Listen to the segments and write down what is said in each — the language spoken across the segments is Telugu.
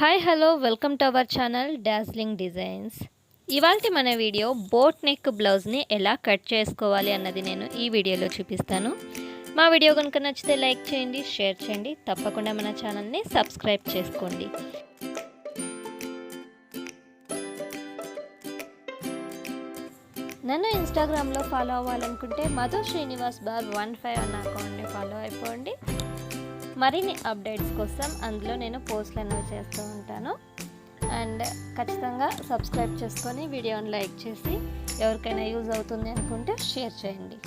Hi hello welcome to our channel dazzling designs. ఇవాల్టి మన వీడియో బోట్ నెక్ బ్లౌజ్ని ఎలా కట్ చేసుకోవాలి అన్నది నేను ఈ వీడియోలో చూపిస్తాను. మా వీడియో కనుక నచ్చితే లైక్ చేయండి, షేర్ చేయండి, తప్పకుండా మన ఛానల్ని సబ్స్క్రైబ్ చేసుకోండి. నన్ను ఇన్స్టాగ్రామ్లో ఫాలో అవ్వాలనుకుంటే మధు శ్రీనివాస్ బార్ 15 అన్న అకౌంట్ని ఫాలో అయిపోండి. మరిన్ని అప్డేట్స్ కోసం అందులో నేను పోస్ట్లు అనేవి చేస్తూ ఉంటాను. అండ్ ఖచ్చితంగా సబ్స్క్రైబ్ చేసుకొని వీడియోని లైక్ చేసి ఎవరికైనా యూజ్ అవుతుంది అనుకుంటే షేర్ చేయండి.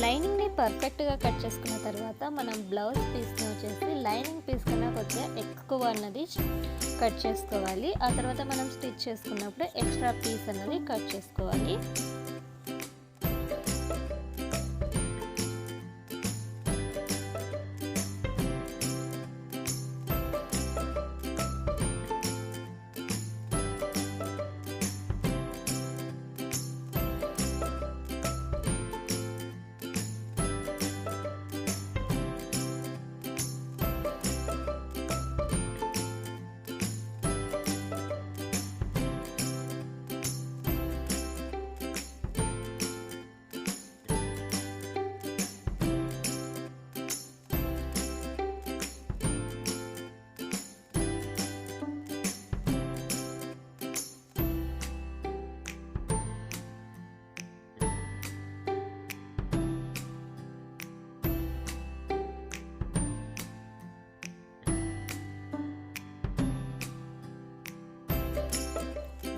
లైనింగ్ని పర్ఫెక్ట్గా కట్ చేసుకున్న తర్వాత మనం బ్లౌజ్ పీస్ని వచ్చేసి లైనింగ్ పీస్ కన్నా కొంచెం ఎక్కువ అన్నది కట్ చేసుకోవాలి. ఆ తర్వాత మనం స్టిచ్ చేసుకున్నప్పుడు ఎక్స్ట్రా పీస్ అన్నది కట్ చేసుకోవాలి.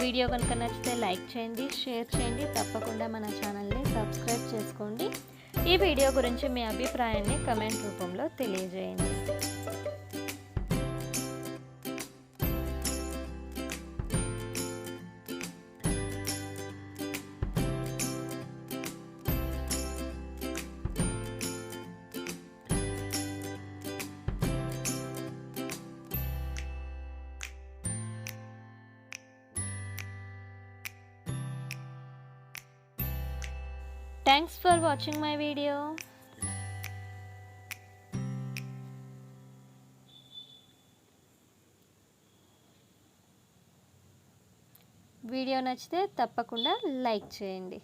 వీడియో కనుక నచ్చితే లైక్ చేయండి, షేర్ చేయండి, తప్పకుండా మన ఛానల్ని సబ్స్క్రైబ్ చేసుకోండి. ఈ వీడియో గురించి మీ అభిప్రాయాన్ని కమెంట్ రూపంలో తెలియజేయండి. Thanks for watching my video. Video నచ్చితే తప్పకుండా లైక్ చేయండి.